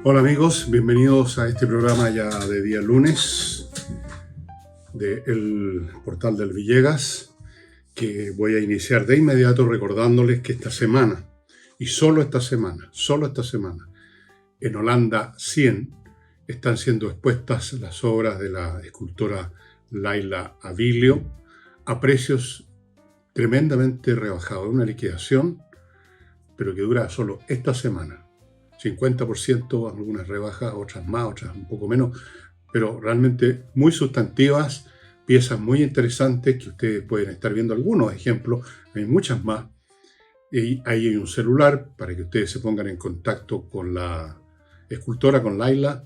Hola amigos, bienvenidos a este programa ya de día lunes del portal del Villegas, que voy a iniciar de inmediato recordándoles que esta semana, y solo esta semana, en Holanda 100 están siendo expuestas las obras de la escultora Laila Avilio a precios tremendamente rebajados, una liquidación, pero que dura solo esta semana. 50%, algunas rebajas, otras más, otras un poco menos, pero realmente muy sustantivas, piezas muy interesantes que ustedes pueden estar viendo algunos ejemplos, hay muchas más. Y ahí hay un celular para que ustedes se pongan en contacto con la escultora, con Laila,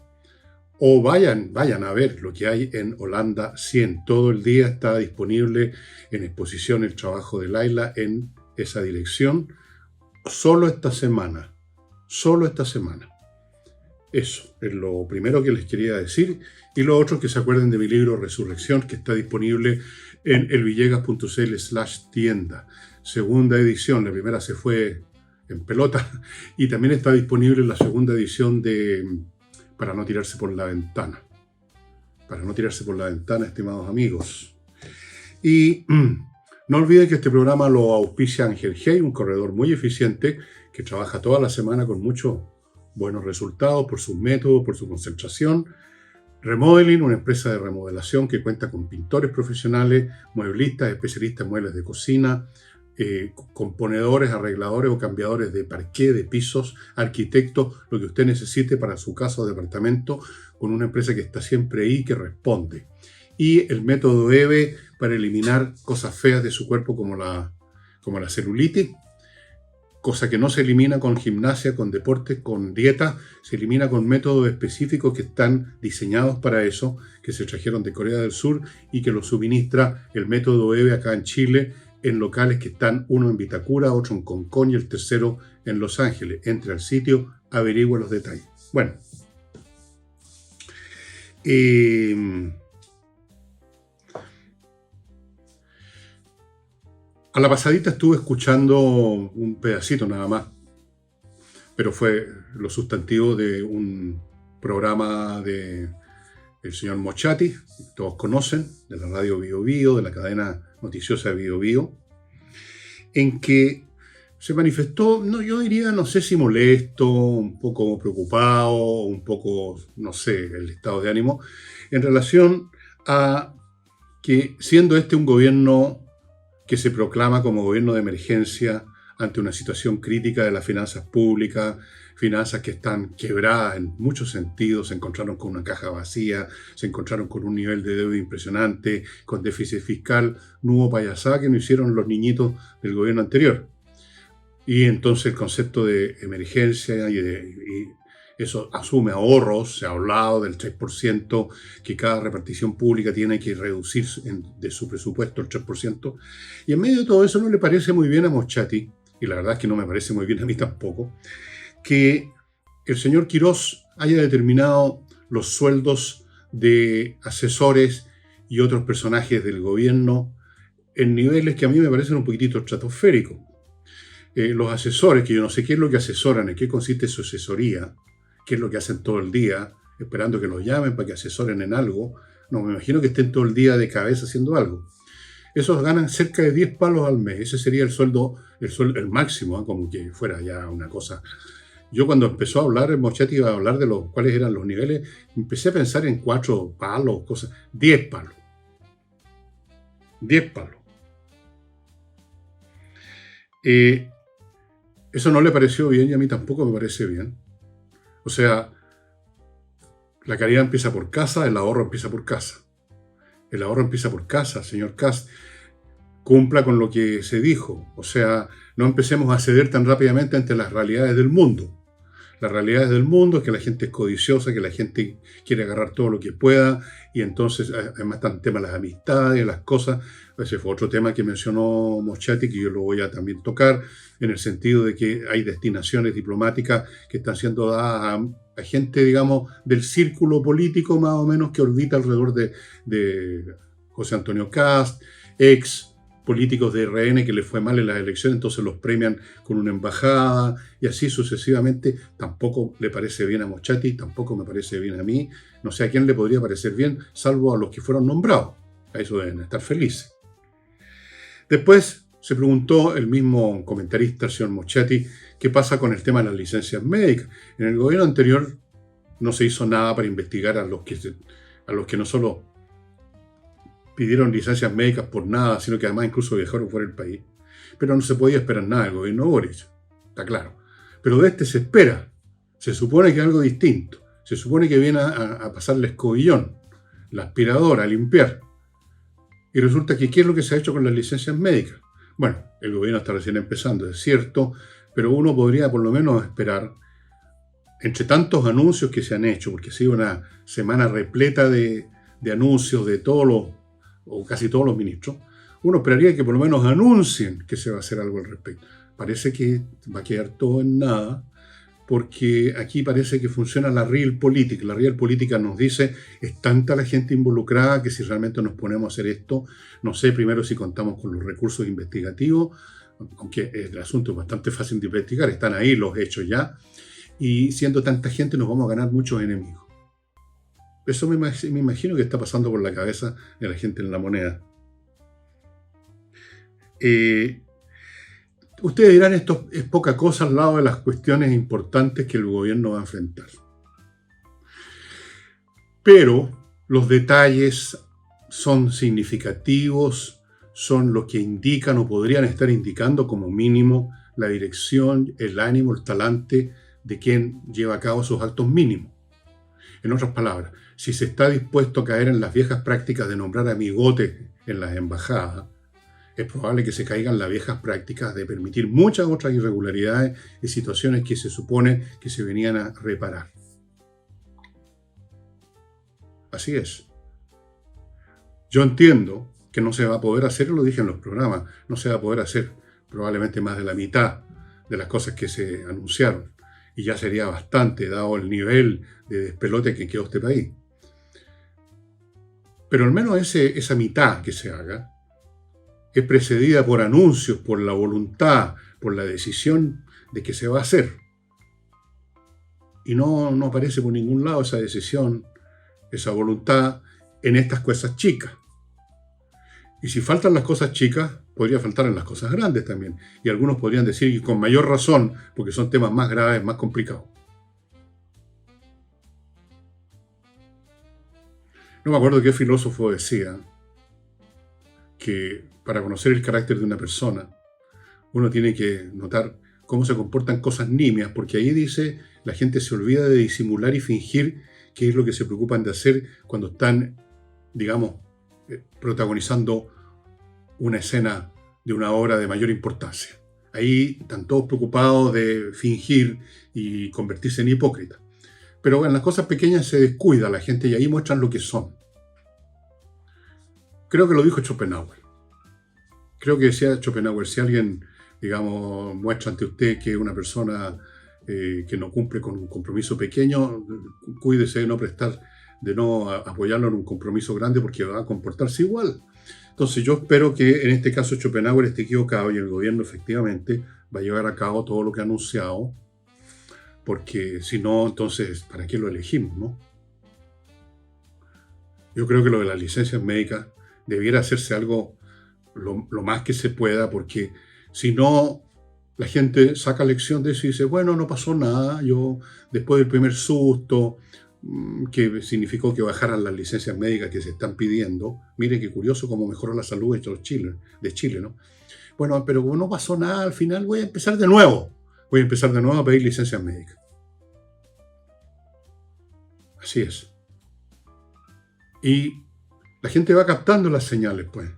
o vayan a ver lo que hay en Holanda 100. Todo el día está disponible en exposición el trabajo de Laila en esa dirección, solo esta semana. Eso es lo primero que les quería decir. Y lo otro, que se acuerden de mi libro Resurrección, que está disponible en elvillegas.cl/tienda. Segunda edición, la primera se fue en pelota, y también está disponible la segunda edición de Para no tirarse por la ventana. Para no tirarse por la ventana, estimados amigos. Y no olviden que este programa lo auspicia Ángel Hey, un corredor muy eficiente que trabaja toda la semana con muchos buenos resultados por sus métodos, por su concentración. Remodeling, una empresa de remodelación que cuenta con pintores profesionales, mueblistas, especialistas en muebles de cocina, componedores, arregladores o cambiadores de parqué, de pisos, arquitectos, lo que usted necesite para su casa o departamento, con una empresa que está siempre ahí, que responde. Y el método EVE para eliminar cosas feas de su cuerpo como la celulitis, cosa que no se elimina con gimnasia, con deporte, con dieta, se elimina con métodos específicos que están diseñados para eso, que se trajeron de Corea del Sur y que lo suministra el método EVE acá en Chile, en locales que están, uno en Vitacura, otro en Concón y el tercero en Los Ángeles. Entre al sitio, averigüe los detalles. Bueno, a la pasadita estuve escuchando un pedacito nada más, pero fue lo sustantivo de un programa del señor Mochati, que todos conocen, de la radio Bio Bio, de la cadena noticiosa de Bio Bio, en que se manifestó, no, yo diría, no sé si molesto, un poco preocupado, un poco, no sé, el estado de ánimo, en relación a que, siendo este un gobierno que se proclama como gobierno de emergencia ante una situación crítica de las finanzas públicas, finanzas que están quebradas en muchos sentidos, se encontraron con una caja vacía, se encontraron con un nivel de deuda impresionante, con déficit fiscal, no hubo payasada que no hicieron los niñitos del gobierno anterior. Y entonces el concepto de emergencia y eso asume ahorros, se ha hablado del 3% que cada repartición pública tiene que reducir de su presupuesto el 3%. Y en medio de todo eso no le parece muy bien a Mochati, y la verdad es que no me parece muy bien a mí tampoco, que el señor Quirós haya determinado los sueldos de asesores y otros personajes del gobierno en niveles que a mí me parecen un poquitito estratosféricos. Los asesores, que yo no sé qué es lo que asesoran, en qué consiste su asesoría, qué es lo que hacen todo el día, esperando que los llamen para que asesoren en algo. No, me imagino que estén todo el día de cabeza haciendo algo. Esos ganan cerca de 10 palos al mes. Ese sería el sueldo el máximo, ¿eh? Como que fuera ya una cosa. Yo cuando empezó a hablar, Mochati iba a hablar de cuáles eran los niveles, empecé a pensar en 4 palos, cosas. 10 palos. 10 palos. Eso no le pareció bien y a mí tampoco me parece bien. O sea, la caridad empieza por casa, el ahorro empieza por casa. El ahorro empieza por casa, señor Kast. Cumpla con lo que se dijo. O sea, no empecemos a ceder tan rápidamente ante las realidades del mundo. Las realidades del mundo es que la gente es codiciosa, que la gente quiere agarrar todo lo que pueda, y entonces además están el tema de las amistades, las cosas. Ese fue otro tema que mencionó Mochati, que yo lo voy a también tocar, en el sentido de que hay destinaciones diplomáticas que están siendo dadas a gente, digamos, del círculo político más o menos que orbita alrededor de José Antonio Kast, ex políticos de RN que les fue mal en las elecciones, entonces los premian con una embajada y así sucesivamente. Tampoco le parece bien a Moschati, tampoco me parece bien a mí. No sé a quién le podría parecer bien, salvo a los que fueron nombrados. A eso deben estar felices. Después se preguntó el mismo comentarista, el señor Moschati, qué pasa con el tema de las licencias médicas. En el gobierno anterior no se hizo nada para investigar a los que no solo pidieron licencias médicas por nada, sino que además incluso viajaron fuera del país. Pero no se podía esperar nada del gobierno Boric, está claro. Pero de este se espera. Se supone que es algo distinto. Se supone que viene a pasarle escobillón, la aspiradora, a limpiar. Y resulta que ¿qué es lo que se ha hecho con las licencias médicas? Bueno, el gobierno está recién empezando, es cierto, pero uno podría por lo menos esperar, entre tantos anuncios que se han hecho, porque ha sido una semana repleta de anuncios de todos los, o casi todos los ministros, uno esperaría que por lo menos anuncien que se va a hacer algo al respecto. Parece que va a quedar todo en nada, porque aquí parece que funciona la Realpolitik. La Realpolitik nos dice, es tanta la gente involucrada que si realmente nos ponemos a hacer esto, no sé primero si contamos con los recursos investigativos, aunque el asunto es bastante fácil de investigar, están ahí los hechos ya, y siendo tanta gente nos vamos a ganar muchos enemigos. Eso me imagino que está pasando por la cabeza de la gente en La Moneda. Ustedes dirán, esto es poca cosa al lado de las cuestiones importantes que el gobierno va a enfrentar. Pero los detalles son significativos, son lo que indican o podrían estar indicando como mínimo la dirección, el ánimo, el talante de quien lleva a cabo esos actos mínimos. En otras palabras, si se está dispuesto a caer en las viejas prácticas de nombrar amigotes en las embajadas, es probable que se caigan las viejas prácticas de permitir muchas otras irregularidades y situaciones que se supone que se venían a reparar. Así es. Yo entiendo que no se va a poder hacer, lo dije en los programas, no se va a poder hacer probablemente más de la mitad de las cosas que se anunciaron. Y ya sería bastante, dado el nivel de despelote que quedó este país. Pero al menos esa mitad que se haga es precedida por anuncios, por la voluntad, por la decisión de que se va a hacer. Y no aparece por ningún lado esa decisión, esa voluntad en estas cosas chicas. Y si faltan las cosas chicas, podría faltar en las cosas grandes también. Y algunos podrían decir, y con mayor razón, porque son temas más graves, más complicados. No me acuerdo qué filósofo decía que para conocer el carácter de una persona, uno tiene que notar cómo se comportan cosas nimias, porque ahí dice, la gente se olvida de disimular y fingir qué es lo que se preocupan de hacer cuando están, digamos, protagonizando una escena de una obra de mayor importancia. Ahí están todos preocupados de fingir y convertirse en hipócritas. Pero en las cosas pequeñas se descuida la gente y ahí muestran lo que son. Creo que lo dijo Schopenhauer. Creo que decía Schopenhauer, si alguien, digamos, muestra ante usted que es una persona que no cumple con un compromiso pequeño, cuídese de no apoyarlo en un compromiso grande porque va a comportarse igual. Entonces yo espero que en este caso Schopenhauer esté equivocado y el gobierno efectivamente va a llevar a cabo todo lo que ha anunciado, porque si no, entonces, ¿para qué lo elegimos, no? Yo creo que lo de las licencias médicas debiera hacerse algo lo más que se pueda, porque si no, la gente saca lección de eso y dice, bueno, no pasó nada, yo después del primer susto, que significó que bajaran las licencias médicas que se están pidiendo, mire qué curioso cómo mejoró la salud de Chile, ¿no? Bueno, pero como no pasó nada, al final voy a empezar de nuevo a pedir licencias médicas. Así es. Y la gente va captando las señales, pues.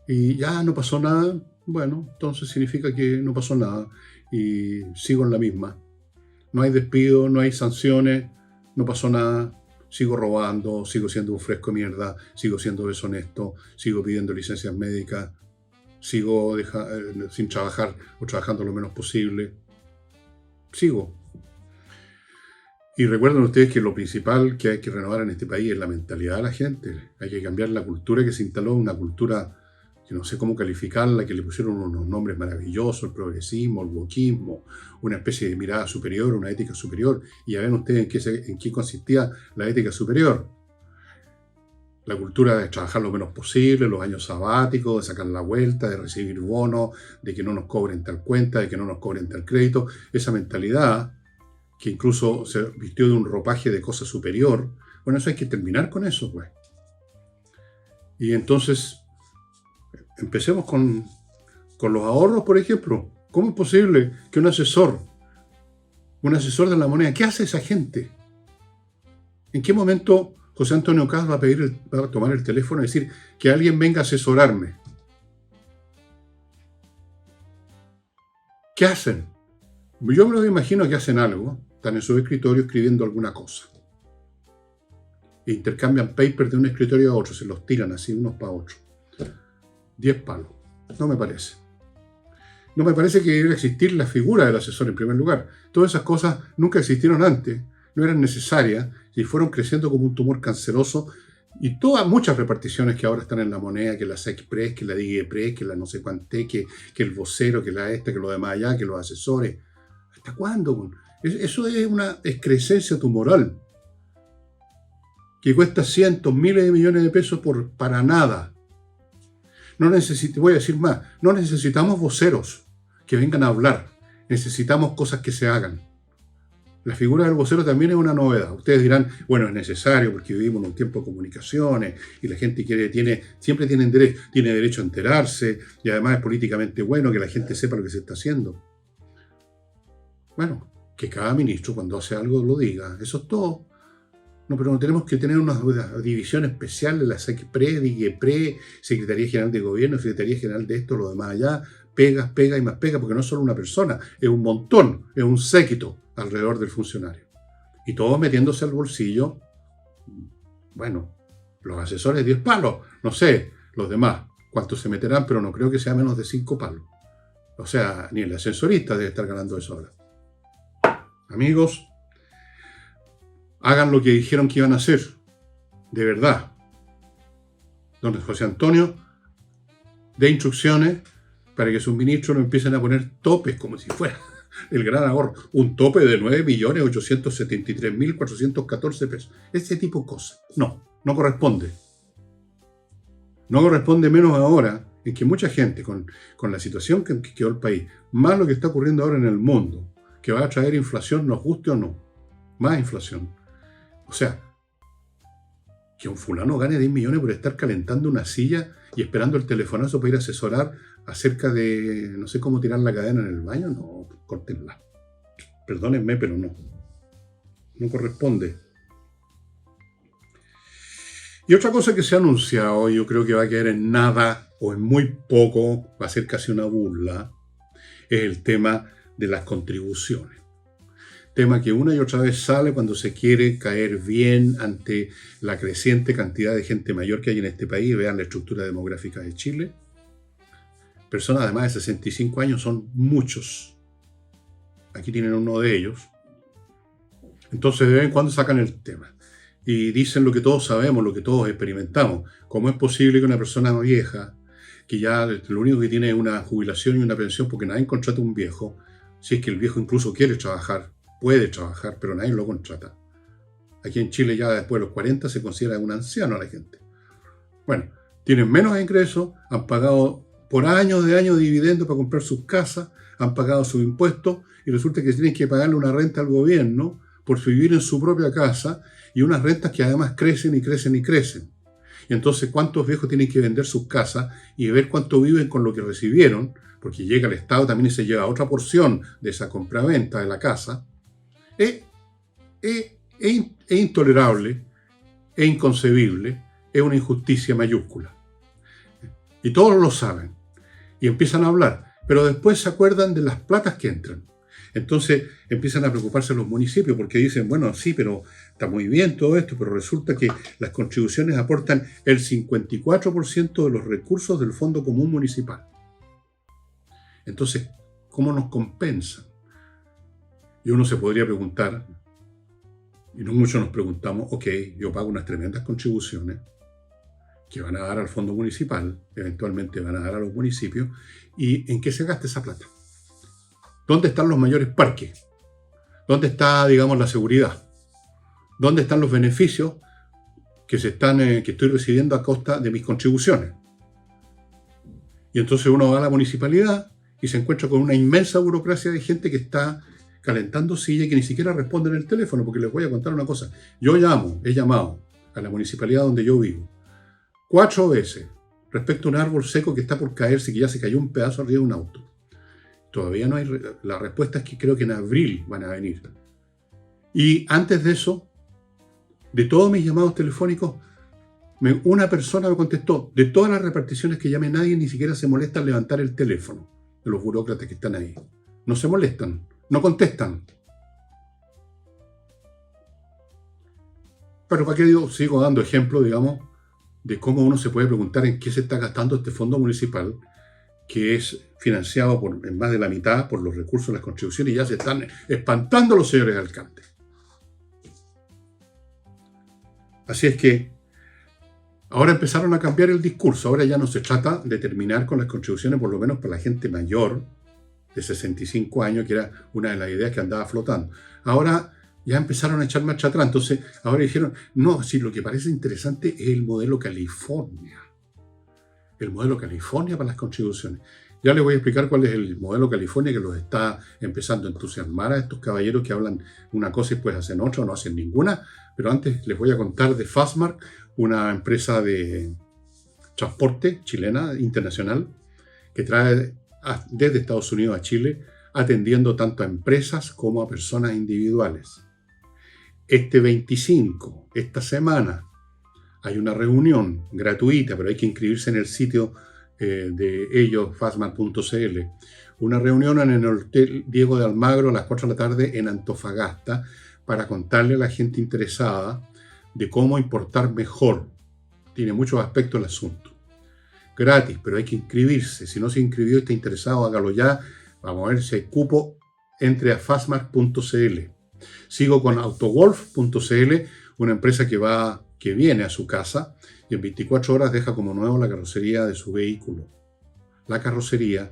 Y ya no pasó nada, bueno, entonces significa que no pasó nada y sigo en la misma. No hay despido, no hay sanciones, no pasó nada, sigo robando, sigo siendo un fresco de mierda, sigo siendo deshonesto, sigo pidiendo licencias médicas, sigo sin trabajar o trabajando lo menos posible. Sigo. Y recuerden ustedes que lo principal que hay que renovar en este país es la mentalidad de la gente. Hay que cambiar la cultura que se instaló, una cultura que no sé cómo calificarla, que le pusieron unos nombres maravillosos, el progresismo, el wokismo, una especie de mirada superior, una ética superior. Y ya ven ustedes en qué consistía la ética superior. La cultura de trabajar lo menos posible, los años sabáticos, de sacar la vuelta, de recibir bonos, de que no nos cobren tal cuenta, de que no nos cobren tal crédito. Esa mentalidad, que incluso se vistió de un ropaje de cosa superior, bueno, eso hay que terminar con eso, pues. Y entonces, empecemos con los ahorros, por ejemplo. ¿Cómo es posible que un asesor de la moneda, qué hace esa gente? ¿En qué momento José Antonio Kast va a tomar el teléfono y decir que alguien venga a asesorarme? ¿Qué hacen? Yo me lo imagino que hacen algo, están en su escritorio escribiendo alguna cosa. E intercambian papers de un escritorio a otro, se los tiran así unos para otros. 10 palos. No me parece. No me parece que deba existir la figura del asesor en primer lugar. Todas esas cosas nunca existieron antes, no eran necesarias y fueron creciendo como un tumor canceroso. Y muchas reparticiones que ahora están en la moneda, que la SECPRES, que la DIGEPRES, que la no sé cuánté, que el vocero, que la que lo demás allá, que los asesores. ¿Hasta cuándo? Eso es una excrescencia tumoral que cuesta cientos, miles de millones de pesos para nada. Voy a decir más, no necesitamos voceros que vengan a hablar, necesitamos cosas que se hagan. La figura del vocero también es una novedad. Ustedes dirán, bueno, es necesario porque vivimos en un tiempo de comunicaciones y la gente siempre tiene derecho a enterarse y además es políticamente bueno que la gente sepa lo que se está haciendo. Bueno, que cada ministro cuando hace algo lo diga, eso es todo. No, pero no tenemos que tener una división especial de la SECPRES, DIGEPRES, Secretaría General de Gobierno, Secretaría General de esto, lo demás allá, pega y más pega, porque no es solo una persona, es un montón, es un séquito alrededor del funcionario. Y todos metiéndose al bolsillo, bueno, los asesores 10 palos, no sé, los demás, cuántos se meterán, pero no creo que sea menos de 5 palos. O sea, ni el ascensorista debe estar ganando eso ahora. Amigos, hagan lo que dijeron que iban a hacer, de verdad. Don José Antonio dé instrucciones para que sus ministros no empiecen a poner topes como si fuera el gran ahorro. Un tope de 9.873.414 pesos. Ese tipo de cosas. No corresponde. No corresponde, menos ahora en que mucha gente, con la situación que quedó el país, más lo que está ocurriendo ahora en el mundo, que va a traer inflación, nos guste o no, más inflación. O sea, que un fulano gane 10 millones por estar calentando una silla y esperando el telefonazo para ir a asesorar acerca de, no sé cómo tirar la cadena en el baño, no, córtenla. Perdónenme, pero no corresponde. Y otra cosa que se ha anunciado, yo creo que va a quedar en nada o en muy poco, va a ser casi una burla, es el tema de las contribuciones. Tema que una y otra vez sale cuando se quiere caer bien ante la creciente cantidad de gente mayor que hay en este país. Vean la estructura demográfica de Chile. Personas de más de 65 años son muchos. Aquí tienen uno de ellos. Entonces de vez en cuando sacan el tema. Y dicen lo que todos sabemos, lo que todos experimentamos. ¿Cómo es posible que una persona vieja, que ya lo único que tiene es una jubilación y una pensión porque nadie contrata a un viejo, si es que el viejo incluso quiere trabajar, puede trabajar, pero nadie lo contrata? Aquí en Chile ya después de los 40 se considera un anciano a la gente. Bueno, tienen menos ingresos, han pagado por años de dividendos para comprar sus casas, han pagado sus impuestos y resulta que tienen que pagarle una renta al gobierno por vivir en su propia casa y unas rentas que además crecen y crecen y crecen. Y entonces, ¿cuántos viejos tienen que vender sus casas y ver cuánto viven con lo que recibieron? Porque llega el Estado también y se lleva otra porción de esa compraventa de la casa. Es intolerable, es inconcebible, es una injusticia mayúscula. Y todos lo saben. Y empiezan a hablar, pero después se acuerdan de las platas que entran. Entonces empiezan a preocuparse los municipios porque dicen, bueno, sí, pero está muy bien todo esto, pero resulta que las contribuciones aportan el 54% de los recursos del Fondo Común Municipal. Entonces, ¿cómo nos compensan? Y uno se podría preguntar, y no muchos nos preguntamos, ok, yo pago unas tremendas contribuciones, que van a dar al fondo municipal, eventualmente van a dar a los municipios, y en qué se gasta esa plata. ¿Dónde están los mayores parques? ¿Dónde está, digamos, la seguridad? ¿Dónde están los beneficios que estoy recibiendo a costa de mis contribuciones? Y entonces uno va a la municipalidad y se encuentra con una inmensa burocracia de gente que está calentando silla y que ni siquiera responde en el teléfono, porque les voy a contar una cosa. He llamado a la municipalidad donde yo vivo 4 veces respecto a un árbol seco que está por caerse, que ya se cayó un pedazo arriba de un auto. Todavía no hay... La respuesta es que creo que en abril van a venir. Y antes de eso, de todos mis llamados telefónicos, una persona me contestó. De todas las reparticiones que llamé, nadie ni siquiera se molesta en levantar el teléfono de los burócratas que están ahí. No se molestan, no contestan. Pero ¿para qué sigo dando ejemplos, digamos, de cómo uno se puede preguntar en qué se está gastando este fondo municipal, que es financiado en más de la mitad por los recursos de las contribuciones, y ya se están espantando los señores alcaldes? Así es que ahora empezaron a cambiar el discurso. Ahora ya no se trata de terminar con las contribuciones, por lo menos para la gente mayor de 65 años, que era una de las ideas que andaba flotando. Ahora ya empezaron a echar marcha atrás. Entonces, ahora dijeron, no, si lo que parece interesante es el modelo California. El modelo California para las contribuciones. Ya les voy a explicar cuál es el modelo California que los está empezando a entusiasmar a estos caballeros que hablan una cosa y después hacen otra o no hacen ninguna. Pero antes les voy a contar de Fastmark, una empresa de transporte chilena, internacional, que trae desde Estados Unidos a Chile, atendiendo tanto a empresas como a personas individuales. Este 25, esta semana, hay una reunión gratuita, pero hay que inscribirse en el sitio de ellos, fastmark.cl. Una reunión en el Hotel Diego de Almagro a las 4 de la tarde en Antofagasta, para contarle a la gente interesada de cómo importar mejor. Tiene muchos aspectos el asunto. Gratis, pero hay que inscribirse. Si no se inscribió y está interesado, hágalo ya. Vamos a ver si hay cupo. Entre a fastmark.cl. Sigo con autogolf.cl, una empresa que viene a su casa y en 24 horas deja como nuevo la carrocería de su vehículo. La carrocería,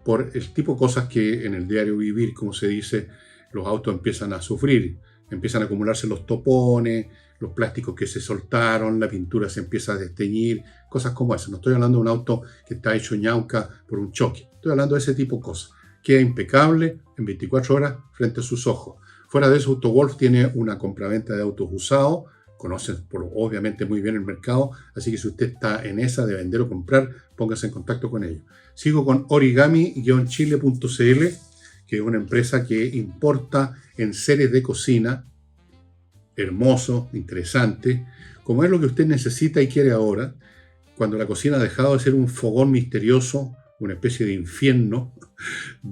por el tipo de cosas que en el diario vivir, como se dice, los autos empiezan a sufrir. Empiezan a acumularse los topones, los plásticos que se soltaron, la pintura se empieza a desteñir, cosas como esas. No estoy hablando de un auto que está hecho ñauca por un choque. Estoy hablando de ese tipo de cosas. Queda impecable en 24 horas frente a sus ojos. Fuera de eso, Autogolf tiene una compraventa de autos usados. Conocen obviamente muy bien el mercado, así que si usted está en esa de vender o comprar, póngase en contacto con ellos. Sigo con origami-chile.cl, que es una empresa que importa enseres de cocina, hermosos, interesantes, como es lo que usted necesita y quiere ahora, cuando la cocina ha dejado de ser un fogón misterioso, una especie de infierno,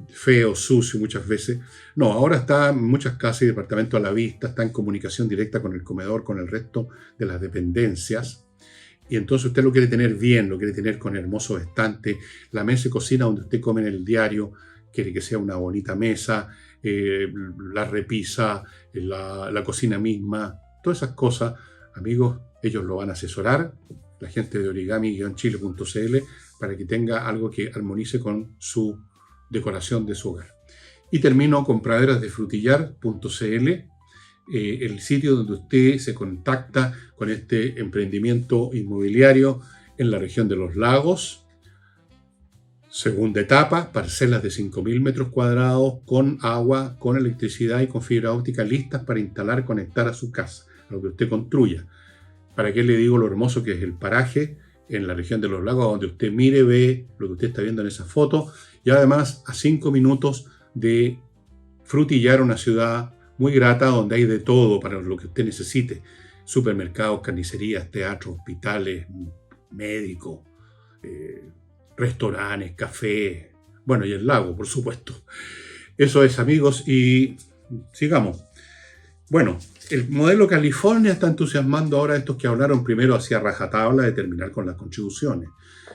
feo, sucio muchas veces. No, ahora está en muchas casas y departamentos a la vista, está en comunicación directa con el comedor, con el resto de las dependencias. Y entonces usted lo quiere tener bien, lo quiere tener con hermosos estantes, la mesa de cocina donde usted come en el diario, quiere que sea una bonita mesa, la repisa, la cocina misma, todas esas cosas, amigos, ellos lo van a asesorar, la gente de origami-chile.cl, para que tenga algo que armonice con su decoración de su hogar. Y termino con praderasdefrutillar.cl, el sitio donde usted se contacta con este emprendimiento inmobiliario en la región de los lagos. Segunda etapa, parcelas de 5.000 metros cuadrados con agua, con electricidad y con fibra óptica listas para instalar, conectar a su casa, a lo que usted construya. ¿Para qué le digo lo hermoso que es el paraje en la región de los lagos, donde usted mire, ve lo que usted está viendo en esa foto? Y además a 5 minutos de Frutillar, una ciudad muy grata donde hay de todo para lo que usted necesite. Supermercados, carnicerías, teatros, hospitales, médicos, restaurantes, cafés, bueno, y el lago, por supuesto. Eso es, amigos, y sigamos. Bueno, el modelo California está entusiasmando ahora a estos que hablaron primero hacia rajatabla de terminar con las contribuciones.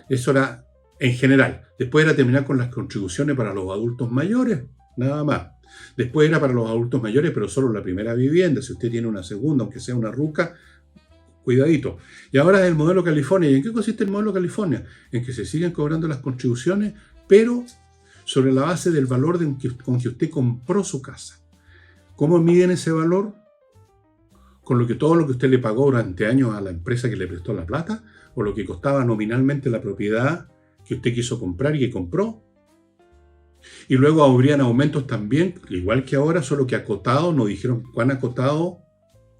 Eso era en general. Después era terminar con las contribuciones para los adultos mayores, nada más. Después era para los adultos mayores, pero solo la primera vivienda. Si usted tiene una segunda, aunque sea una ruca, Cuidadito. Y ahora es el modelo California. ¿Y en qué consiste el modelo California? En que se siguen cobrando las contribuciones, pero sobre la base del valor con que usted compró su casa. ¿Cómo miden ese valor? Con todo lo que usted le pagó durante años a la empresa que le prestó la plata, o lo que costaba nominalmente la propiedad que usted quiso comprar y que compró. Y luego habrían aumentos también, igual que ahora, solo que acotado, no dijeron cuán acotado,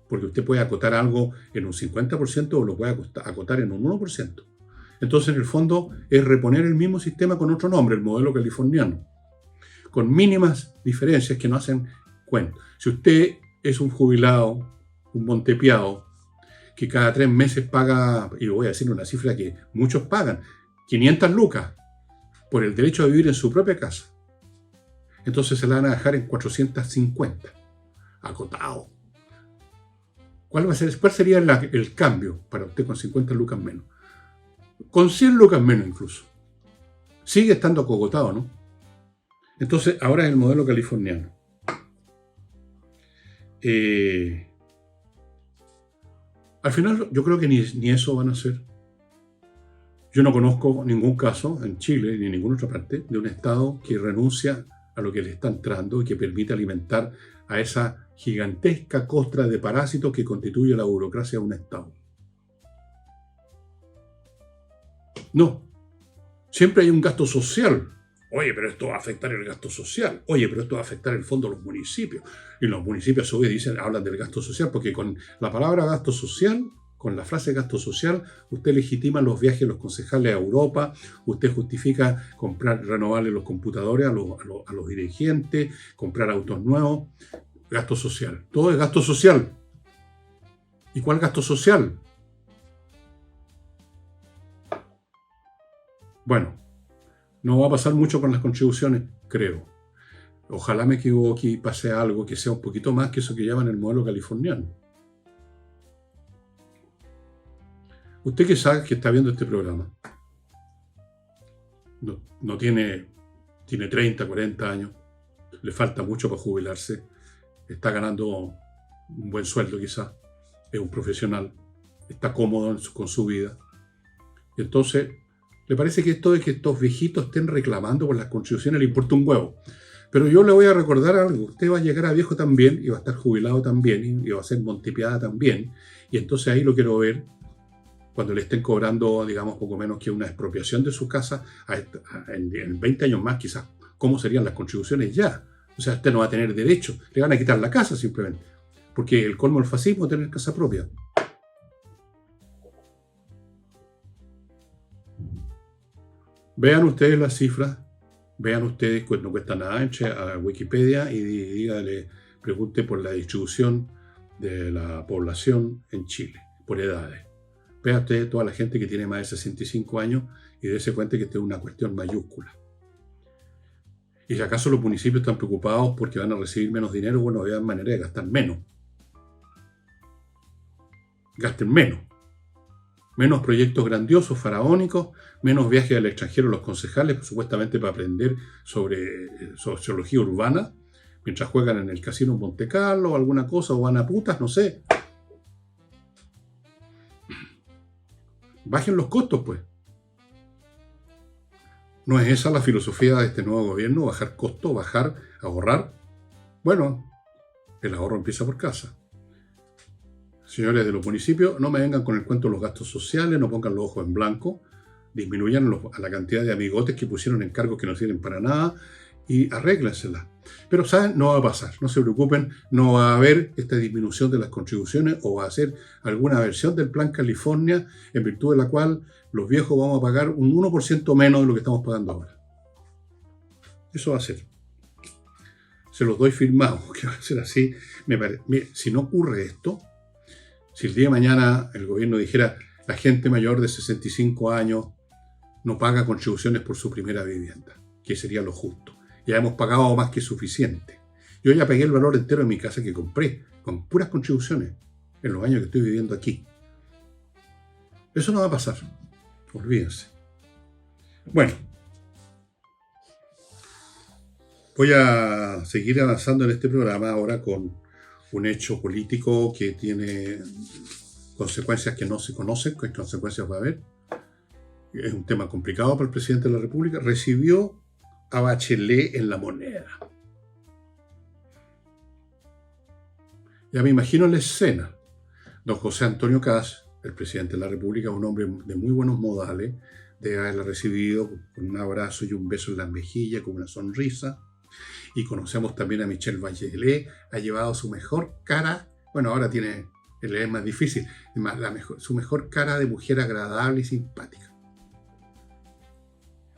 porque usted puede acotar algo en un 50% o lo puede acotar en un 1%. Entonces, en el fondo, es reponer el mismo sistema con otro nombre, el modelo californiano, con mínimas diferencias que no hacen cuenta. Si usted es un jubilado, un montepiado, que cada 3 meses paga, y voy a decir una cifra que muchos pagan, 500 lucas por el derecho a vivir en su propia casa. Entonces se la van a dejar en 450, acotado. ¿Cuál sería el cambio para usted con 50 lucas menos? Con 100 lucas menos incluso. Sigue estando acogotado, ¿no? Entonces, ahora es el modelo californiano. Al final, yo creo que ni eso van a hacer. Yo no conozco ningún caso en Chile ni en ninguna otra parte de un Estado que renuncia a lo que le está entrando y que permite alimentar a esa gigantesca costra de parásitos que constituye la burocracia de un Estado. No. Siempre hay un gasto social. Oye, pero esto va a afectar el gasto social. Oye, pero esto va a afectar el fondo de los municipios. Y los municipios a su vez hablan del gasto social, porque con la palabra gasto social, con la frase gasto social, usted legitima los viajes de los concejales a Europa, usted justifica renovarle los computadores a los dirigentes, comprar autos nuevos. Gasto social. Todo es gasto social. ¿Y cuál gasto social? Bueno, no va a pasar mucho con las contribuciones, creo. Ojalá me equivoque y pase algo que sea un poquito más que eso que llaman el modelo californiano. Usted que sabe que está viendo este programa, no tiene 30, 40 años, le falta mucho para jubilarse, está ganando un buen sueldo quizás, es un profesional, está cómodo con su vida. Y entonces, ¿le parece que esto de que estos viejitos estén reclamando por las contribuciones le importa un huevo? Pero yo le voy a recordar algo. Usted va a llegar a viejo también y va a estar jubilado también y va a ser montepiada también. Y entonces ahí lo quiero ver cuando le estén cobrando, digamos, poco menos que una expropiación de su casa en 20 años más quizás. ¿Cómo serían las contribuciones ya? O sea, usted no va a tener derecho. Le van a quitar la casa simplemente. Porque el colmo del fascismo es tener casa propia. Vean ustedes las cifras, vean ustedes, pues no cuesta nada, entre a Wikipedia y dígale, pregunte por la distribución de la población en Chile, por edades. Vean ustedes toda la gente que tiene más de 65 años y dése cuenta que esta es una cuestión mayúscula. Y si acaso los municipios están preocupados porque van a recibir menos dinero, bueno, vean manera de gastar menos. Gasten menos. Menos proyectos grandiosos, faraónicos, menos viajes al extranjero los concejales, supuestamente para aprender sobre sociología urbana, mientras juegan en el casino en Monte Carlo o alguna cosa, o van a putas, no sé. Bajen los costos, pues. ¿No es esa la filosofía de este nuevo gobierno? Bajar costos, ahorrar. Bueno, el ahorro empieza por casa. Señores de los municipios, no me vengan con el cuento de los gastos sociales, no pongan los ojos en blanco, disminuyan a la cantidad de amigotes que pusieron en cargos que no sirven para nada y arréglensela. Pero, ¿saben? No va a pasar, no se preocupen, no va a haber esta disminución de las contribuciones o va a ser alguna versión del Plan California en virtud de la cual los viejos vamos a pagar un 1% menos de lo que estamos pagando ahora. Eso va a ser. Se los doy firmado, que va a ser así. Mire, si no ocurre esto, si el día de mañana el gobierno dijera la gente mayor de 65 años no paga contribuciones por su primera vivienda, que sería lo justo. Ya hemos pagado más que suficiente. Yo ya pagué el valor entero de mi casa que compré, con puras contribuciones, en los años que estoy viviendo aquí. Eso no va a pasar. Olvídense. Bueno, voy a seguir avanzando en este programa ahora con un hecho político que tiene consecuencias que no se conocen, qué consecuencias va a haber. Es un tema complicado para el presidente de la República. Recibió a Bachelet en La Moneda. Ya me imagino la escena. Don José Antonio Kast, el presidente de la República, un hombre de muy buenos modales, debe haberla recibido con un abrazo y un beso en las mejillas, con una sonrisa. Y conocemos también a Michelle Bachelet, ha llevado su mejor cara, bueno, ahora tiene, es más difícil, su mejor cara de mujer agradable y simpática.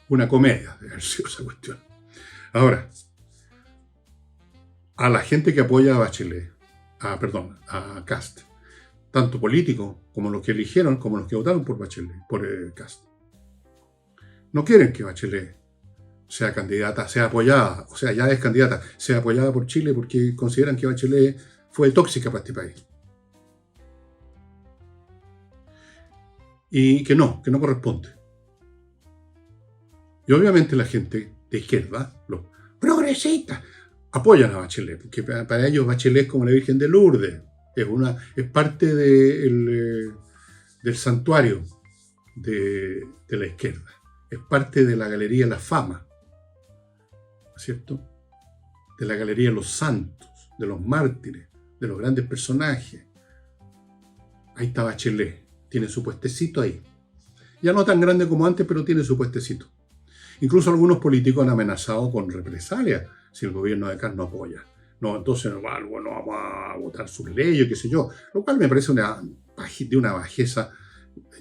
Una comedia debe haber sido esa cuestión. Ahora, a la gente que apoya a Bachelet, a Kast, tanto políticos como los que eligieron, como los que votaron por Bachelet, por Kast, no quieren que Bachelet sea candidata, sea apoyada, o sea, ya es candidata, sea apoyada por Chile porque consideran que Bachelet fue tóxica para este país. Y que no corresponde. Y obviamente la gente de izquierda, los progresistas, apoyan a Bachelet, porque para ellos Bachelet es como la Virgen de Lourdes, es parte del santuario de la izquierda, es parte de la galería de la fama, ¿cierto? De la galería de los santos, de los mártires, de los grandes personajes. Ahí está Bachelet, tiene su puestecito ahí. Ya no tan grande como antes, pero tiene su puestecito. Incluso algunos políticos han amenazado con represalias si el gobierno de Kast no apoya. No, entonces no vamos a votar sus leyes, qué sé yo. Lo cual me parece de una bajeza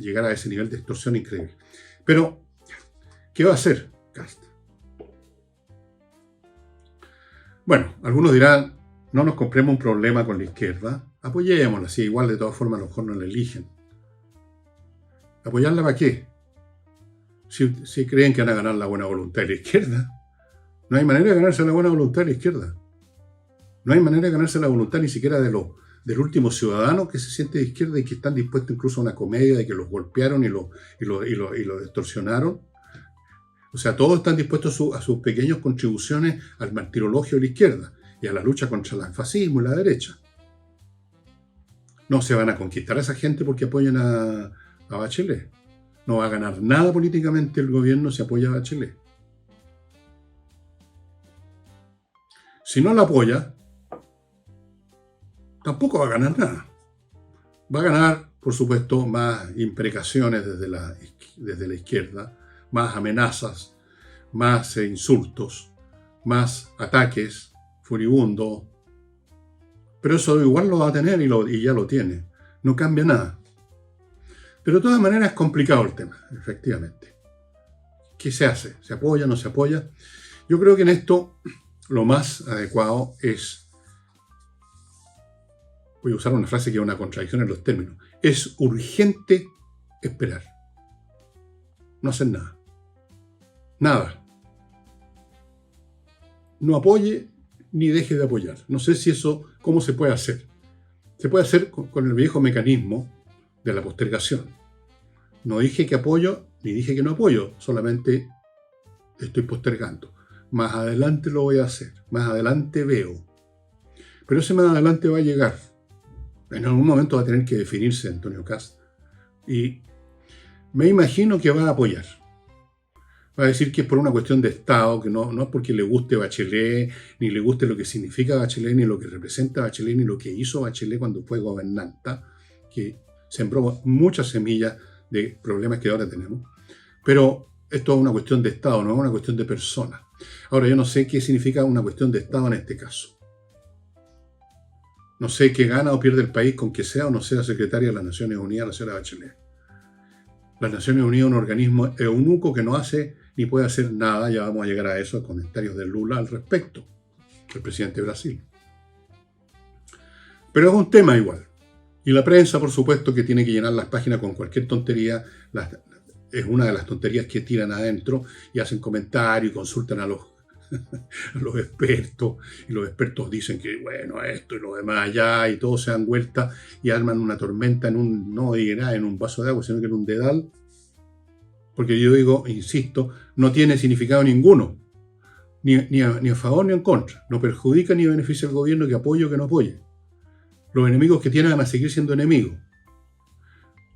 llegar a ese nivel de extorsión increíble. Pero, ¿qué va a hacer Kast? Bueno, algunos dirán, no nos compremos un problema con la izquierda, apoyémosla, así igual de todas formas a lo mejor no la eligen. ¿Apoyarla para qué? Si creen que van a ganar la buena voluntad de la izquierda. No hay manera de ganarse la buena voluntad de la izquierda. No hay manera de ganarse la voluntad ni siquiera del último ciudadano que se siente de izquierda y que están dispuestos incluso a una comedia de que los golpearon y los extorsionaron. O sea, todos están dispuestos a sus pequeñas contribuciones al martirologio de la izquierda y a la lucha contra el fascismo y la derecha. No se van a conquistar a esa gente porque apoyan a Bachelet. No va a ganar nada políticamente el gobierno si apoya a Bachelet. Si no la apoya, tampoco va a ganar nada. Va a ganar, por supuesto, más imprecaciones desde la izquierda, más amenazas, más insultos, más ataques furibundos. Pero eso igual lo va a tener y ya lo tiene. No cambia nada. Pero de todas maneras es complicado el tema, efectivamente. ¿Qué se hace? ¿Se apoya? ¿No se apoya? Yo creo que en esto lo más adecuado es, voy a usar una frase que es una contradicción en los términos, es urgente esperar. No hacer nada. Nada. No apoye ni deje de apoyar. No sé si eso, ¿cómo se puede hacer? Se puede hacer con el viejo mecanismo de la postergación. No dije que apoyo, ni dije que no apoyo, solamente estoy postergando. Más adelante lo voy a hacer, más adelante veo. Pero ese más adelante va a llegar. En algún momento va a tener que definirse Antonio Kast. Y me imagino que va a apoyar. Va a decir que es por una cuestión de Estado, que no es porque le guste Bachelet, ni le guste lo que significa Bachelet, ni lo que representa Bachelet, ni lo que hizo Bachelet cuando fue gobernanta, que sembró muchas semillas de problemas que ahora tenemos. Pero esto es una cuestión de Estado, no es una cuestión de persona. Ahora, yo no sé qué significa una cuestión de Estado en este caso. No sé qué gana o pierde el país con que sea o no sea secretaria de las Naciones Unidas la señora Bachelet. Las Naciones Unidas es un organismo eunuco que no hace ni puede hacer nada. Ya vamos a llegar a eso, comentarios de Lula al respecto, el presidente de Brasil. Pero es un tema igual. Y la prensa, por supuesto, que tiene que llenar las páginas con cualquier tontería, es una de las tonterías que tiran adentro y hacen comentarios y consultan a los expertos. Y los expertos dicen que, bueno, esto y lo demás allá, y todos se dan vuelta y arman una tormenta no en un vaso de agua, sino que en un dedal. Porque yo digo, insisto, no tiene significado ninguno, ni a favor ni en contra. No perjudica ni beneficia al gobierno que apoye o que no apoye. Los enemigos que tienen van a seguir siendo enemigos.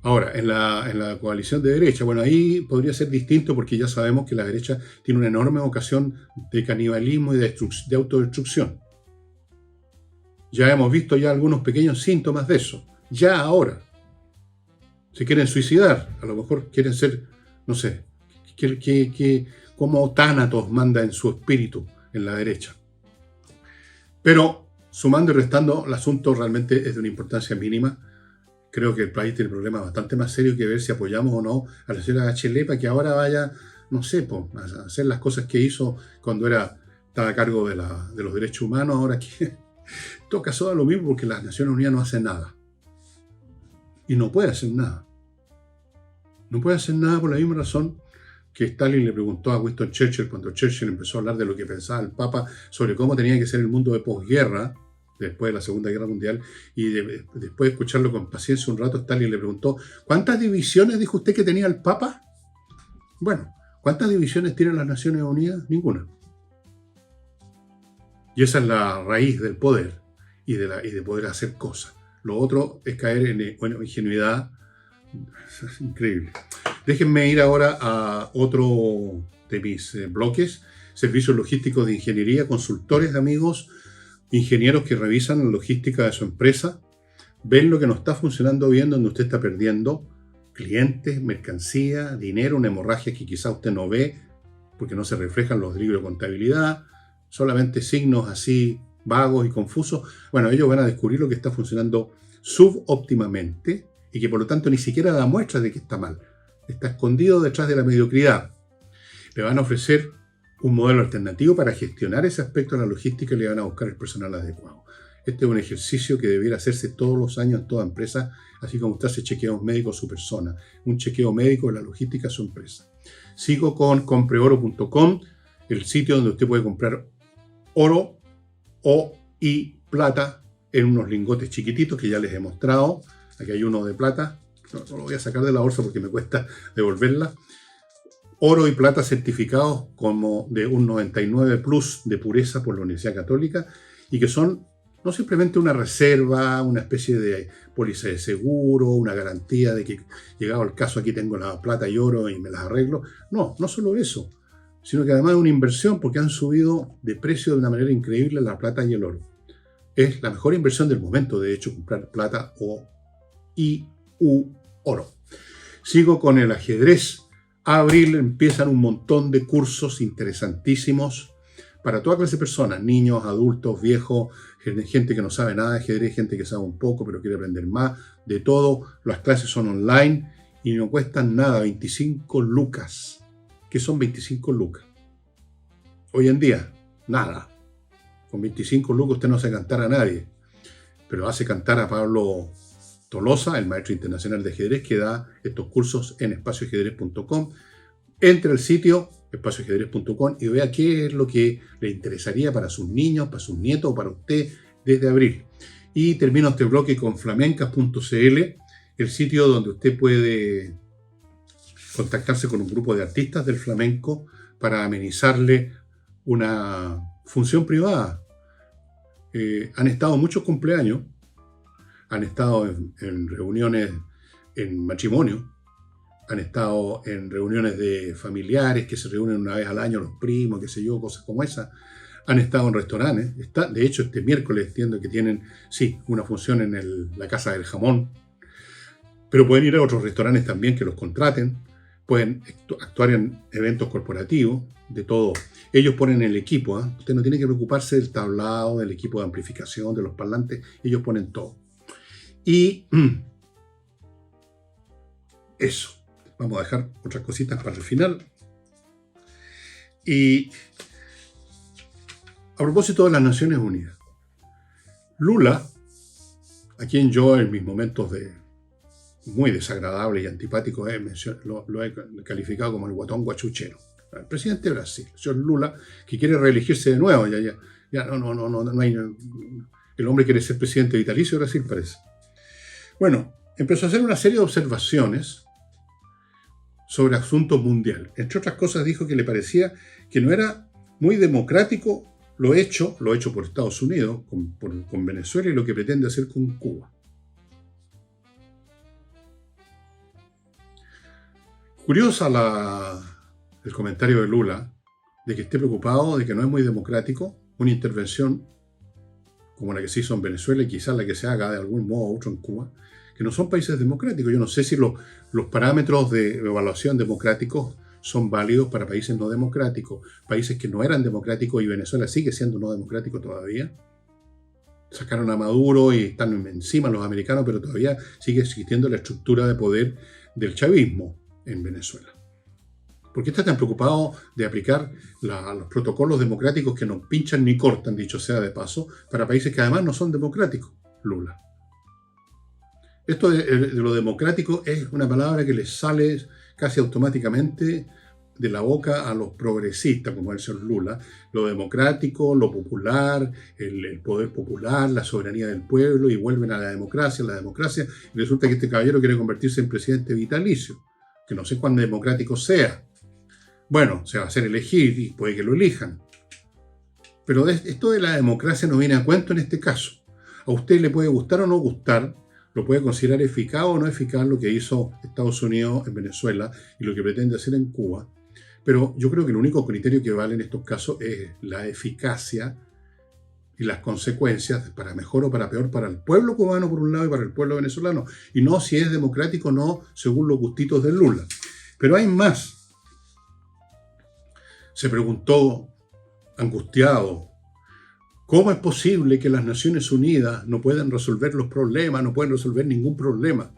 Ahora, en la coalición de derecha, bueno, ahí podría ser distinto porque ya sabemos que la derecha tiene una enorme vocación de canibalismo y de autodestrucción. Ya hemos visto ya algunos pequeños síntomas de eso. Ya ahora. Se quieren suicidar. A lo mejor quieren ser, no sé, como Tánatos manda en su espíritu en la derecha. Pero, sumando y restando, el asunto realmente es de una importancia mínima. Creo que el país tiene problemas bastante más serios que ver si apoyamos o no a la señora Bachelet para que ahora vaya, no sé, a hacer las cosas que hizo cuando estaba a cargo de los derechos humanos. Ahora que toca todo lo mismo porque las Naciones Unidas no hacen nada. Y no puede hacer nada. No puede hacer nada por la misma razón que Stalin le preguntó a Winston Churchill cuando Churchill empezó a hablar de lo que pensaba el Papa sobre cómo tenía que ser el mundo de posguerra, después de la Segunda Guerra Mundial, y después de escucharlo con paciencia un rato, Stalin le preguntó, ¿cuántas divisiones dijo usted que tenía el Papa? Bueno, ¿cuántas divisiones tienen las Naciones Unidas? Ninguna. Y esa es la raíz del poder y de poder hacer cosas. Lo otro es caer en ingenuidad. Es increíble. Déjenme ir ahora a otro de mis bloques. Servicios logísticos de ingeniería, consultores, amigos, ingenieros que revisan la logística de su empresa, ven lo que no está funcionando bien, donde usted está perdiendo clientes, mercancía, dinero, una hemorragia que quizá usted no ve porque no se reflejan los libros de contabilidad, solamente signos así vagos y confusos. Bueno, ellos van a descubrir lo que está funcionando subóptimamente y que por lo tanto ni siquiera da muestras de que está mal. Está escondido detrás de la mediocridad. Le van a ofrecer un modelo alternativo para gestionar ese aspecto de la logística y le van a buscar el personal adecuado. Este es un ejercicio que debiera hacerse todos los años en toda empresa, así como usted hace chequeos médicos a su persona. Un chequeo médico de la logística a su empresa. Sigo con compreoro.com, el sitio donde usted puede comprar oro y plata en unos lingotes chiquititos que ya les he mostrado. Aquí hay uno de plata, no lo voy a sacar de la bolsa porque me cuesta devolverla. Oro y plata certificados como de un 99 plus de pureza por la Universidad Católica y que son no simplemente una reserva, una especie de póliza de seguro, una garantía de que llegado el caso aquí tengo la plata y oro y me las arreglo. No, no solo eso, sino que además es una inversión porque han subido de precio de una manera increíble la plata y el oro. Es la mejor inversión del momento, de hecho, comprar plata y oro. Sigo con el ajedrez. Abril empiezan un montón de cursos interesantísimos para toda clase de personas, niños, adultos, viejos, gente que no sabe nada de ajedrez, gente que sabe un poco pero quiere aprender más, de todo. Las clases son online y no cuestan nada, 25 lucas. ¿Qué son 25 lucas? Hoy en día, nada. Con 25 lucas usted no hace cantar a nadie, pero hace cantar a Pablo Tolosa, el maestro internacional de ajedrez, que da estos cursos en espacioajedrez.com. Entre al sitio espacioajedrez.com y vea qué es lo que le interesaría para sus niños, para sus nietos o para usted desde abril. Y termino este bloque con flamencas.cl, el sitio donde usted puede contactarse con un grupo de artistas del flamenco para amenizarle una función privada. Han estado muchos cumpleaños, han estado en reuniones en matrimonio, han estado en reuniones de familiares que se reúnen una vez al año, los primos, qué sé yo, cosas como esas. Han estado en restaurantes. De hecho, este miércoles entiendo que tienen, sí, una función en la Casa del Jamón. Pero pueden ir a otros restaurantes también que los contraten. Pueden actuar en eventos corporativos, de todo. Ellos ponen el equipo. Usted no tiene que preocuparse del tablado, del equipo de amplificación, de los parlantes. Ellos ponen todo. Y eso. Vamos a dejar otras cositas para el final. Y a propósito de las Naciones Unidas. Lula, a quien yo en mis momentos muy desagradables y antipáticos lo he calificado como el guatón guachuchero. El presidente de Brasil, el señor Lula, que quiere reelegirse de nuevo. Ya no hay. El hombre quiere ser presidente vitalicio de Brasil, parece. Bueno, empezó a hacer una serie de observaciones sobre asuntos mundiales. Entre otras cosas dijo que le parecía que no era muy democrático lo hecho por Estados Unidos con Venezuela y lo que pretende hacer con Cuba. Curiosa el comentario de Lula de que esté preocupado de que no es muy democrático una intervención como la que se hizo en Venezuela y quizás la que se haga de algún modo u otro en Cuba, que no son países democráticos. Yo no sé si los parámetros de evaluación democráticos son válidos para países no democráticos, países que no eran democráticos y Venezuela sigue siendo no democrático todavía. Sacaron a Maduro y están encima los americanos, pero todavía sigue existiendo la estructura de poder del chavismo en Venezuela. ¿Por qué está tan preocupado de aplicar los protocolos democráticos que no pinchan ni cortan, dicho sea de paso, para países que además no son democráticos? Lula. Esto de lo democrático es una palabra que les sale casi automáticamente de la boca a los progresistas, como el señor Lula. Lo democrático, lo popular, el poder popular, la soberanía del pueblo, y vuelven a la democracia, y resulta que este caballero quiere convertirse en presidente vitalicio, que no sé cuán democrático sea. Bueno, se va a hacer elegir y puede que lo elijan. Pero esto de la democracia no viene a cuento en este caso. A usted le puede gustar o no gustar, lo puede considerar eficaz o no eficaz lo que hizo Estados Unidos en Venezuela y lo que pretende hacer en Cuba. Pero yo creo que el único criterio que vale en estos casos es la eficacia y las consecuencias, para mejor o para peor, para el pueblo cubano por un lado y para el pueblo venezolano. Y no si es democrático o no, según los gustitos de Lula. Pero hay más. Se preguntó, angustiado, ¿cómo es posible que las Naciones Unidas no puedan resolver los problemas, no pueden resolver ningún problema?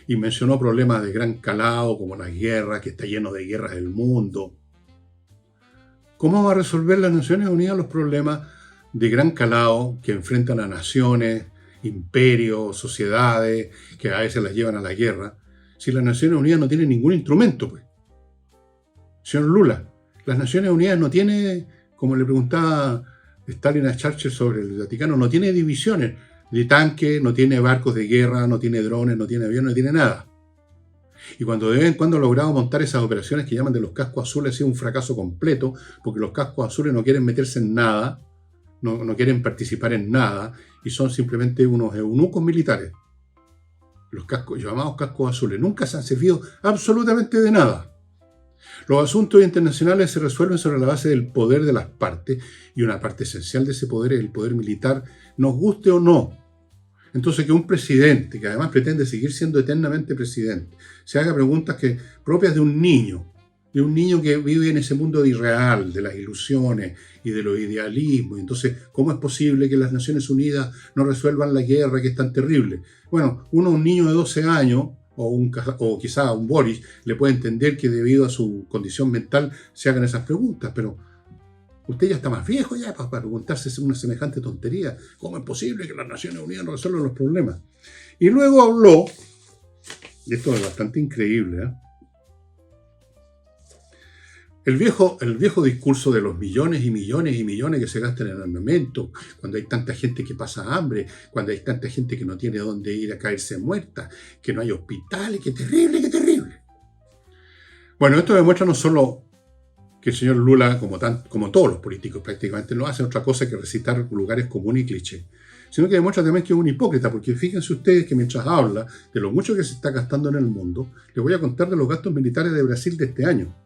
Y mencionó problemas de gran calado, como las guerras, que está lleno de guerras el mundo. ¿Cómo va a resolver las Naciones Unidas los problemas de gran calado que enfrentan a naciones, imperios, sociedades, que a veces las llevan a la guerra, si las Naciones Unidas no tienen ningún instrumento, pues? Señor Lula, las Naciones Unidas no tiene, como le preguntaba Stalin a Churchill sobre el Vaticano, no tiene divisiones de tanques, no tiene barcos de guerra, no tiene drones, no tiene aviones, no tiene nada. Y cuando de vez en cuando ha logrado montar esas operaciones que llaman de los cascos azules, ha sido un fracaso completo, porque los cascos azules no quieren meterse en nada, no quieren participar en nada, y son simplemente unos eunucos militares. Los llamados cascos azules nunca se han servido absolutamente de nada. Los asuntos internacionales se resuelven sobre la base del poder de las partes, y una parte esencial de ese poder es el poder militar, nos guste o no. Entonces, que un presidente, que además pretende seguir siendo eternamente presidente, se haga preguntas propias de un niño que vive en ese mundo irreal, de las ilusiones y de los idealismos. Entonces, ¿cómo es posible que las Naciones Unidas no resuelvan la guerra que es tan terrible? Bueno, un niño de 12 años, o quizá un Boris, le puede entender que debido a su condición mental se hagan esas preguntas, pero usted ya está más viejo ya para preguntarse una semejante tontería. ¿Cómo es posible que las Naciones Unidas no resuelvan los problemas? Y luego habló, y esto es bastante increíble, el viejo discurso de los millones y millones y millones que se gastan en armamento, cuando hay tanta gente que pasa hambre, cuando hay tanta gente que no tiene dónde ir a caerse muerta, que no hay hospitales, ¡qué terrible, qué terrible! Bueno, esto demuestra no solo que el señor Lula, como todos los políticos prácticamente, no hace otra cosa que recitar lugares comunes y clichés, sino que demuestra también que es un hipócrita, porque fíjense ustedes que mientras habla de lo mucho que se está gastando en el mundo, les voy a contar de los gastos militares de Brasil de este año.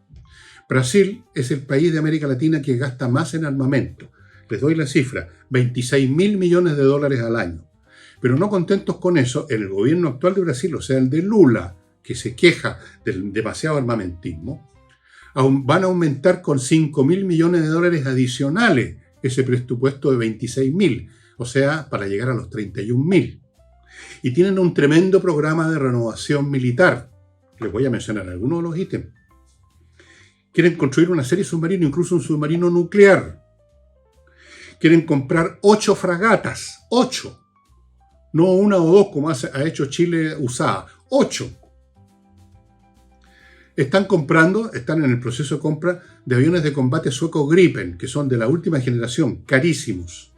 Brasil es el país de América Latina que gasta más en armamento. Les doy la cifra, 26.000 millones de dólares al año. Pero no contentos con eso, el gobierno actual de Brasil, o sea, el de Lula, que se queja del demasiado armamentismo, van a aumentar con 5.000 millones de dólares adicionales ese presupuesto de 26.000, o sea, para llegar a los 31.000. Y tienen un tremendo programa de renovación militar. Les voy a mencionar algunos de los ítems. Quieren construir una serie de submarinos, incluso un submarino nuclear. Quieren comprar 8 fragatas. 8. No una o dos como ha hecho Chile usada. 8. Están en el proceso de compra de aviones de combate suecos Gripen, que son de la última generación, carísimos.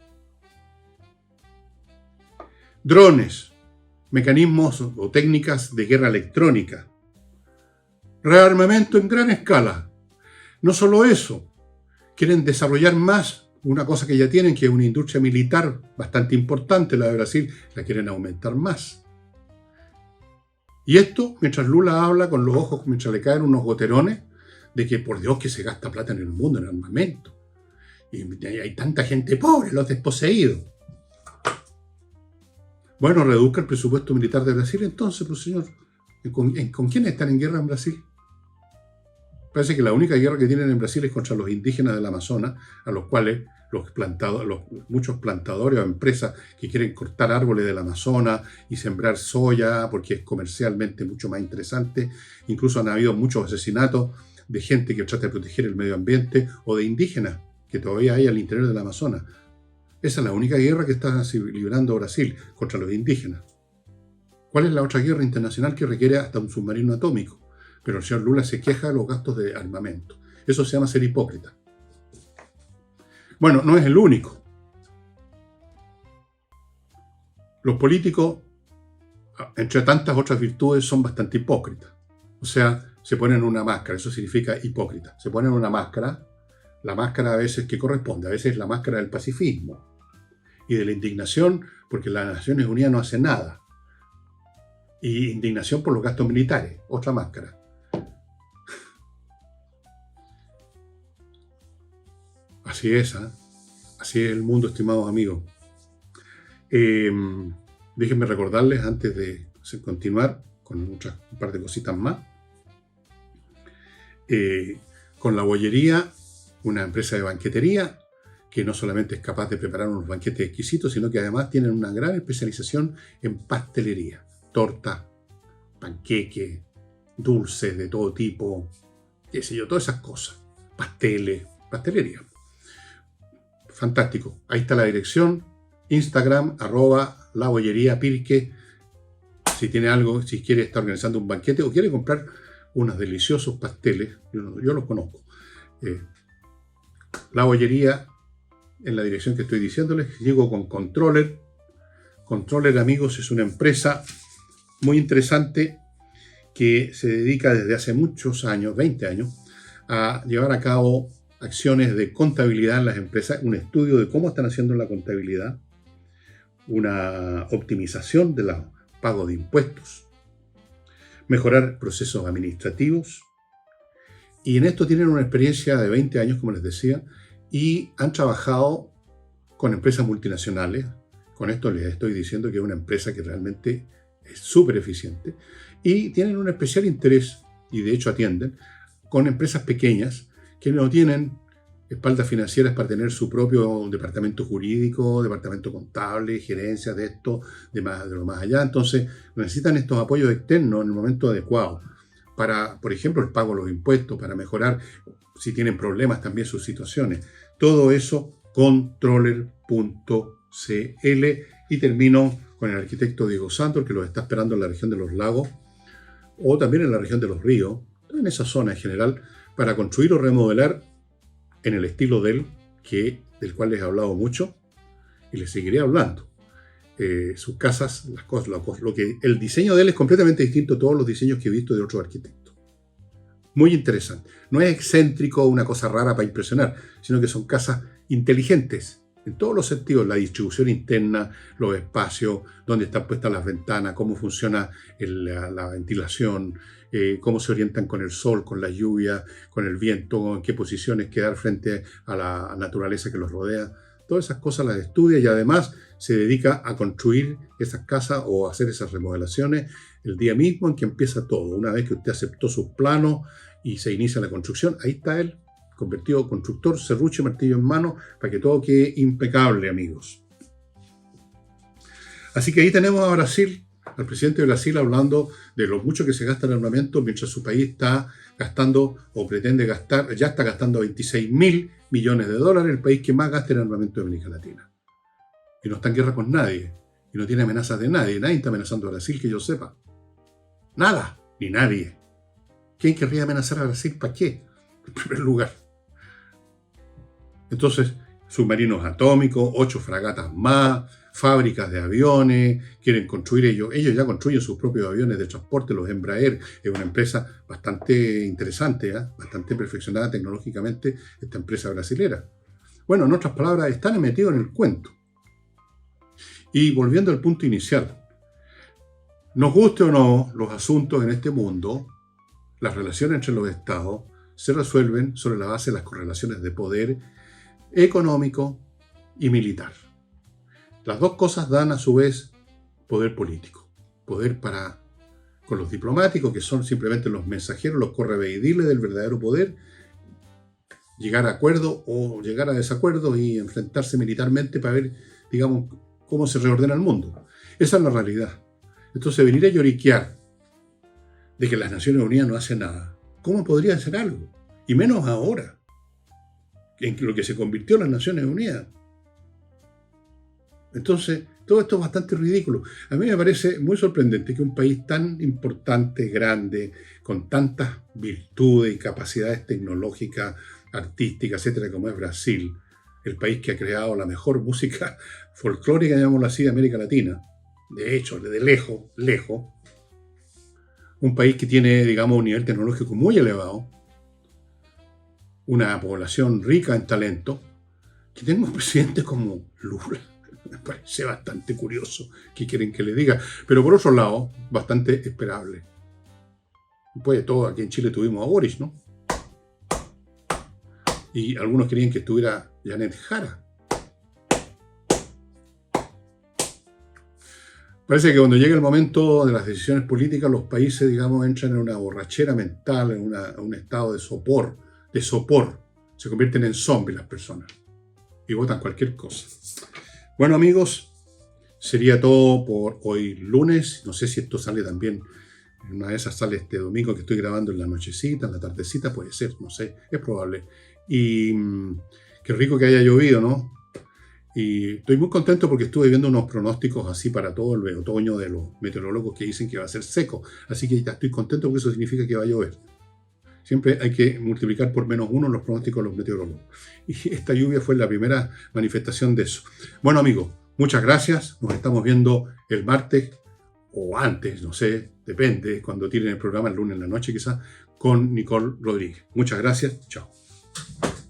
Drones, mecanismos o técnicas de guerra electrónica. Rearmamento en gran escala. No solo eso, quieren desarrollar más una cosa que ya tienen, que es una industria militar bastante importante, la de Brasil, la quieren aumentar más. Y esto mientras Lula habla con los ojos, mientras le caen unos goterones, de que por Dios que se gasta plata en el mundo, en armamento. Y hay tanta gente pobre, los desposeídos. Bueno, reduzca el presupuesto militar de Brasil entonces, pues señor. ¿Con quiénes están en guerra en Brasil? Parece que la única guerra que tienen en Brasil es contra los indígenas del Amazonas, a los cuales muchos plantadores o empresas que quieren cortar árboles del Amazonas y sembrar soya porque es comercialmente mucho más interesante. Incluso han habido muchos asesinatos de gente que trata de proteger el medio ambiente o de indígenas que todavía hay al interior del Amazonas. Esa es la única guerra que está librando Brasil contra los indígenas. ¿Cuál es la otra guerra internacional que requiere hasta un submarino atómico? Pero el señor Lula se queja de los gastos de armamento. Eso se llama ser hipócrita. Bueno, no es el único. Los políticos, entre tantas otras virtudes, son bastante hipócritas. O sea, se ponen una máscara, eso significa hipócrita. Se ponen una máscara, la máscara a veces que corresponde, a veces la máscara del pacifismo y de la indignación porque las Naciones Unidas no hacen nada. Y indignación por los gastos militares, otra máscara. Así es, ¿eh? Así es el mundo, estimados amigos. Déjenme recordarles, antes de continuar con un par de cositas más, con La Bollería, una empresa de banquetería que no solamente es capaz de preparar unos banquetes exquisitos, sino que además tienen una gran especialización en pastelería, torta, panqueque, dulces de todo tipo, qué sé yo, todas esas cosas, pasteles, pastelería. Fantástico. Ahí está la dirección, Instagram, @labolleriapirque. Si tiene algo, si quiere estar organizando un banquete o quiere comprar unos deliciosos pasteles, yo los conozco. La Bollería, en la dirección que estoy diciéndoles. Llego con Controller. Controller, amigos, es una empresa muy interesante que se dedica desde hace muchos años, 20 años, a llevar a cabo acciones de contabilidad en las empresas, un estudio de cómo están haciendo la contabilidad, una optimización de los pagos de impuestos, mejorar procesos administrativos. Y en esto tienen una experiencia de 20 años, como les decía, y han trabajado con empresas multinacionales. Con esto les estoy diciendo que es una empresa que realmente es súper eficiente. Y tienen un especial interés, y de hecho atienden, con empresas pequeñas que no tienen espaldas financieras para tener su propio departamento jurídico, departamento contable, gerencia de esto, de lo más allá. Entonces necesitan estos apoyos externos en el momento adecuado para, por ejemplo, el pago de los impuestos, para mejorar, si tienen problemas también sus situaciones. Todo eso, controller.cl. Y termino con el arquitecto Diego Santos, que los está esperando en la región de los lagos, o también en la región de los ríos, en esa zona en general, para construir o remodelar en el estilo de él, del cual les he hablado mucho y les seguiré hablando. Sus casas, las cosas, el diseño de él es completamente distinto a todos los diseños que he visto de otros arquitectos. Muy interesante. No es excéntrico, una cosa rara para impresionar, sino que son casas inteligentes en todos los sentidos, la distribución interna, los espacios, dónde están puestas las ventanas, cómo funciona la ventilación, cómo se orientan con el sol, con la lluvia, con el viento, en qué posiciones quedar frente a la naturaleza que los rodea. Todas esas cosas las estudia y además se dedica a construir esas casas o a hacer esas remodelaciones el día mismo en que empieza todo. Una vez que usted aceptó sus planos y se inicia la construcción, ahí está él, convertido constructor, serrucho y martillo en mano, para que todo quede impecable, amigos. Así que ahí tenemos a Brasil, al presidente de Brasil, hablando de lo mucho que se gasta en armamento, mientras su país está gastando o pretende gastar, ya está gastando 26.000 millones de dólares, el país que más gasta en armamento de América Latina. Y no está en guerra con nadie, y no tiene amenazas de nadie. Nadie está amenazando a Brasil, que yo sepa. Nada, ni nadie. ¿Quién querría amenazar a Brasil? ¿Para qué? En primer lugar. Entonces, submarinos atómicos, 8 fragatas más, fábricas de aviones, quieren construir ellos ya construyen sus propios aviones de transporte, los Embraer. Es una empresa bastante interesante, bastante perfeccionada tecnológicamente, esta empresa brasilera. Bueno, en otras palabras, están metidos en el cuento. Y volviendo al punto inicial, Nos guste o no, los asuntos en este mundo, las relaciones entre los estados, se resuelven sobre la base de las correlaciones de poder económico y militar. Las dos cosas dan a su vez poder político. Poder con los diplomáticos, que son simplemente los mensajeros, los correveidiles del verdadero poder, llegar a acuerdo o llegar a desacuerdo y enfrentarse militarmente para ver, digamos, cómo se reordena el mundo. Esa es la realidad. Entonces, venir a lloriquear de que las Naciones Unidas no hacen nada, ¿cómo podría hacer algo? Y menos ahora, en lo que se convirtió en las Naciones Unidas. Entonces, todo esto es bastante ridículo. A mí me parece muy sorprendente que un país tan importante, grande, con tantas virtudes y capacidades tecnológicas, artísticas, etcétera, como es Brasil, el país que ha creado la mejor música folclórica, llamémoslo así, de América Latina, de hecho, de lejos, un país que tiene, digamos, un nivel tecnológico muy elevado, una población rica en talento, que tenemos presidentes como Lula. Me parece bastante curioso. ¿Qué quieren que le diga? Pero por otro lado, bastante esperable. Después de todo, aquí en Chile tuvimos a Boris, ¿no? Y algunos querían que estuviera Janet Jara. Parece que cuando llega el momento de las decisiones políticas, los países, digamos, entran en una borrachera mental, en un estado de sopor. Se convierten en zombies las personas. Y votan cualquier cosa. Bueno, amigos, sería todo por hoy lunes. No sé si esto sale también, en una de esas sale este domingo que estoy grabando en la nochecita, en la tardecita, puede ser, no sé, es probable. Y qué rico que haya llovido, ¿no? Y estoy muy contento porque estuve viendo unos pronósticos así para todo el otoño de los meteorólogos que dicen que va a ser seco. Así que ya estoy contento porque eso significa que va a llover. Siempre hay que multiplicar por -1 los pronósticos de los meteorólogos. Y esta lluvia fue la primera manifestación de eso. Bueno, amigos, muchas gracias. Nos estamos viendo el martes o antes, no sé, depende, cuando tiren el programa, el lunes en la noche quizás, con Nicole Rodríguez. Muchas gracias. Chao.